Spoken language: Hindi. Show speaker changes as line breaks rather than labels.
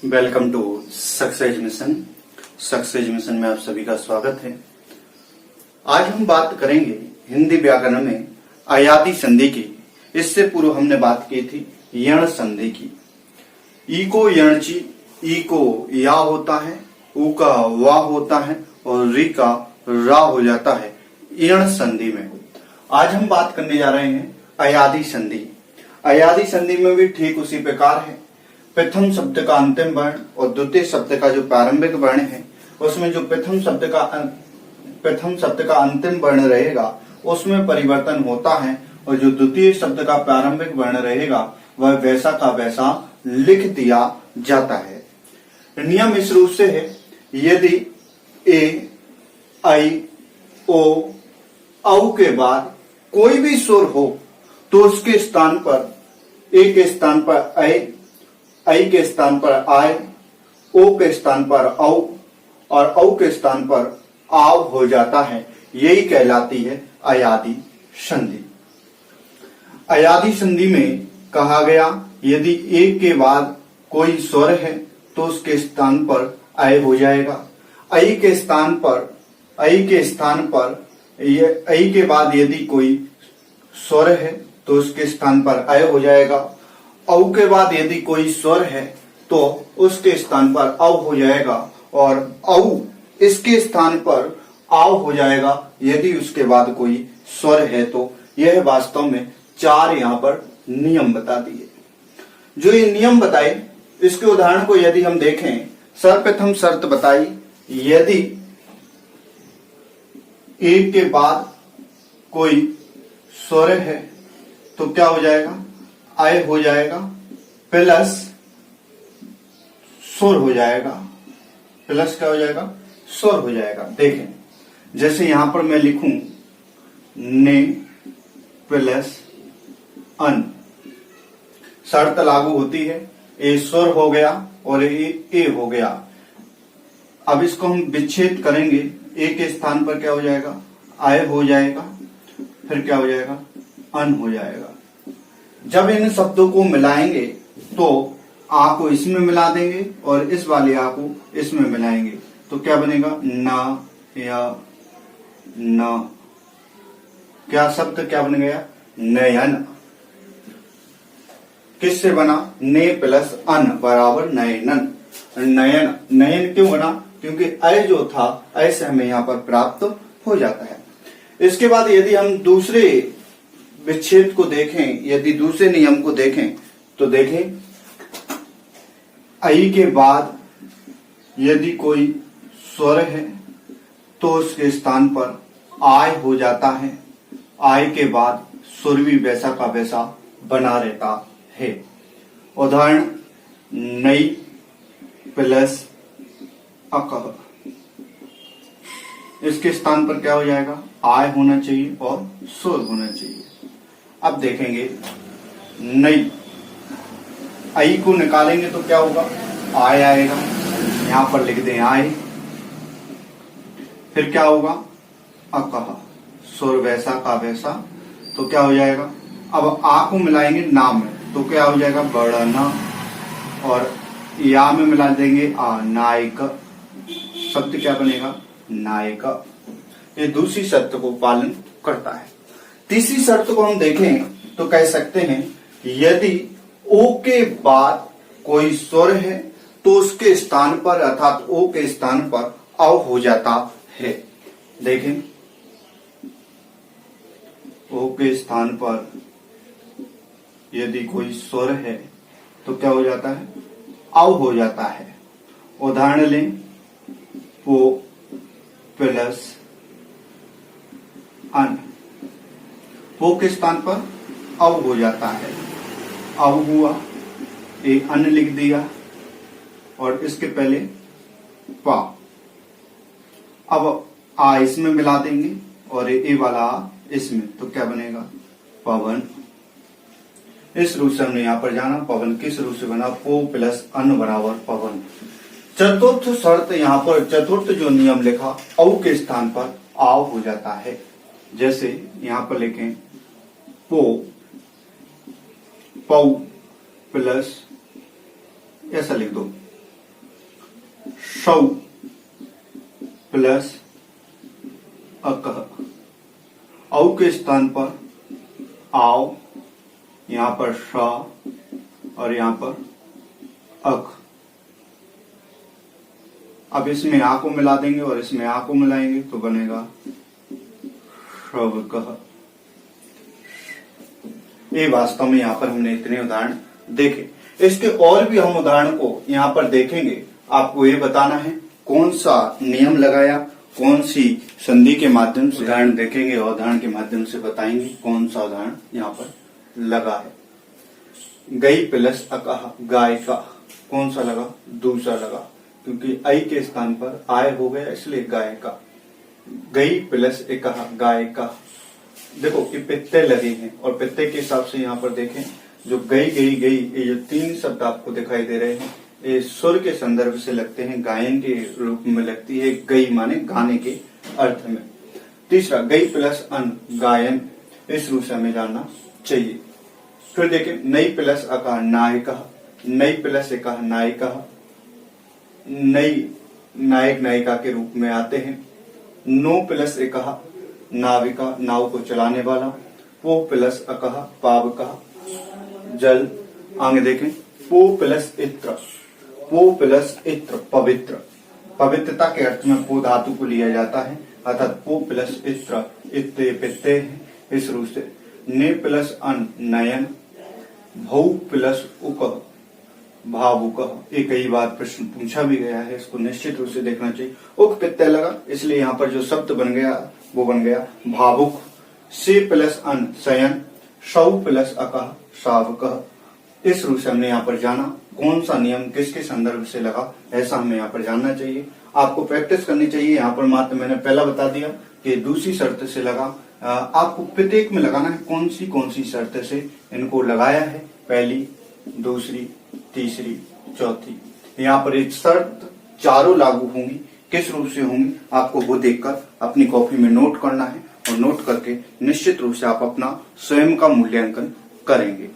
Welcome to success mission. Success mission में आप सभी का स्वागत है। आज हम बात करेंगे हिंदी व्याकरण में अयाति संधि की। इससे पूर्व हमने बात की थी यण संधि की। ई को यणची, ई को या होता है, उ का वा होता है और री का रा हो जाता है यण संधि में। आज हम बात करने जा रहे हैं अयादि संधि। अयादि संधि में भी ठीक उसी प्रकार है। प्रथम शब्द का अंतिम वर्ण और द्वितीय शब्द का जो प्रारंभिक वर्ण है, उसमें जो प्रथम शब्द का अंतिम वर्ण रहेगा उसमें परिवर्तन होता है और जो द्वितीय शब्द का प्रारंभिक वर्ण रहेगा वह वैसा का वैसा लिख दिया जाता है। नियम इस रूप से है, यदि ए, आई, ओ, औ के बाद कोई भी स्वर हो तो उसके स्थान पर ए के स्थान पर आई के स्थान पर आय, ओ के स्थान पर औ और औ के स्थान पर आव हो जाता है। यही कहलाती है अयादि संधि। अयादि संधि में कहा गया यदि ए के बाद कोई स्वर है तो उसके स्थान पर आय हो जाएगा। आई के बाद यदि कोई स्वर है तो उसके स्थान पर आय हो जाएगा। औ के बाद यदि कोई स्वर है तो उसके स्थान पर औ हो जाएगा और औ इसके स्थान पर आव हो जाएगा यदि उसके बाद कोई स्वर है तो। यह वास्तव में चार यहाँ पर नियम बता दिए। जो ये नियम बताए इसके उदाहरण को यदि हम देखें, सर्वप्रथम शर्त बताई, यदि एक के बाद कोई स्वर है तो क्या हो जाएगा, आय हो जाएगा प्लस स्वर हो जाएगा। प्लस क्या हो जाएगा, स्वर हो जाएगा। देखें जैसे यहां पर मैं लिखूं ने प्लस अन, शर्त लागू होती है, ए स्वर हो गया और ए हो गया। अब इसको हम विच्छेद करेंगे, ए के स्थान पर क्या हो जाएगा, आय हो जाएगा, फिर क्या हो जाएगा, अन हो जाएगा। जब इन शब्दों को मिलाएंगे तो आ को इसमें मिला देंगे और इस वाले आ को इसमें मिलाएंगे तो क्या बनेगा, ना या न। क्या शब्द क्या बन गया, नयन। किससे बना, ने प्लस अन बराबर नयनन। नयन, नयन क्यों बना, क्योंकि अय जो था अय से हमें यहाँ पर प्राप्त हो जाता है। इसके बाद यदि हम दूसरे विच्छेद को देखें, यदि दूसरे नियम को देखें तो देखें आई के बाद यदि कोई स्वर है तो उसके स्थान पर आय हो जाता है। आय के बाद स्वर भी वैसा का वैसा बना रहता है। उदाहरण नई प्लस अकह, इसके स्थान पर क्या हो जाएगा, आय होना चाहिए और स्वर होना चाहिए। अब देखेंगे नई, आई को निकालेंगे तो क्या होगा, आय आएगा, यहां पर लिख दें आय। फिर क्या होगा, अकह, स्वर वैसा का वैसा, तो क्या हो जाएगा। अब आ को मिलाएंगे ना में तो क्या हो जाएगा, बड़ना, और या में मिला देंगे आ, नायक। शब्द क्या बनेगा, नायक। ये दूसरी शर्त को पालन करता है। तीसरी शर्त को हम देखें तो कह सकते हैं यदि ओ के बाद कोई स्वर है तो उसके स्थान पर अर्थात ओ के स्थान पर औ हो जाता है। देखें ओ के स्थान पर यदि कोई स्वर है तो क्या हो जाता है, औ हो जाता है। उदाहरण लें, पो प्लस अन, पो के स्थान पर औ हो जाता है, औ हुआ, ए अन लिख दिया और इसके पहले पा। अब आ इसमें मिला देंगे और ए वाला आ इसमें तो क्या बनेगा, पवन। इस रूप से हमने यहां पर जाना पवन किस रूप से बना, पो प्लस अन बराबर पवन। चतुर्थ शर्त यहाँ पर, चतुर्थ जो नियम लिखा, औ के स्थान पर आव हो जाता है। जैसे यहां पर लिखें पो, पौ प्लस, ऐसा लिख दो शौ प्लस अकह। औ के स्थान पर आओ, यहां पर श और यहां पर अक। अब इसमें आ को मिला देंगे और इसमें आ को मिलाएंगे तो बनेगा श्रवकः। ये वास्तव में यहाँ पर हमने इतने उदाहरण देखे। इसके और भी हम उदाहरण को यहाँ पर देखेंगे। आपको ये बताना है कौन सा नियम लगाया, कौन सी संधि के माध्यम से उदाहरण देखेंगे और उदाहरण के माध्यम से बताएंगे कौन सा उदाहरण यहाँ पर लगा है। गई प्लस अकह गाय का, कौन सा लगा? दूसरा लगा, क्योंकि आई के स्थान पर आय हो गया इसलिए गाय का। गई प्लस एकह गाय का। देखो ये पित्ते लगे हैं और पित्ते के हिसाब से यहाँ पर देखें जो गई गई गई, ये जो तीन शब्द आपको दिखाई दे रहे हैं ये सुर के संदर्भ से लगते हैं, गायन के रूप में लगती है। गई माने गाने के अर्थ में। तीसरा गई प्लस अन गायन, इस रूप से हमें जानना चाहिए। फिर देखें नई प्लस अका नायिका, नई प्लस एक नायिका, नई नायक नायिका के रूप में आते हैं। नो प्लस एक नाविका, नाव को चलाने वाला। पो प्लस अकह पावका, जल। आगे देखें पो प्लस इत्र, पो प्लस इत्र पवित्र, पवित्रता के अर्थ में पो धातु को लिया जाता है, अर्थात पो प्लस इत्र, इत्ते पित्ते इस रूप से। ने प्लस अन नयन, भौ प्लस उक भावुक। ये कई बार प्रश्न पूछा भी गया है, इसको निश्चित रूप से देखना चाहिए। उक पित्ते लगा इसलिए यहाँ पर जो शब्द बन गया वो बन गया भावुक। से प्लस अन शयन, शौ प्लस अकह शावक। इस रूप से हमने यहाँ पर जाना कौन सा नियम किसके संदर्भ से लगा, ऐसा हमें यहाँ पर जानना चाहिए। आपको प्रैक्टिस करनी चाहिए। यहाँ पर मात्र मैंने पहला बता दिया कि दूसरी शर्त से लगा। आपको प्रत्येक में लगाना है कौन सी शर्त से इनको लगाया है, पहली, दूसरी, तीसरी, चौथी। यहाँ पर एक शर्त चारों लागू होंगी, किस रूप से होंगी आपको वो देखकर अपनी कॉपी में नोट करना है और नोट करके निश्चित रूप से आप अपना स्वयं का मूल्यांकन करेंगे।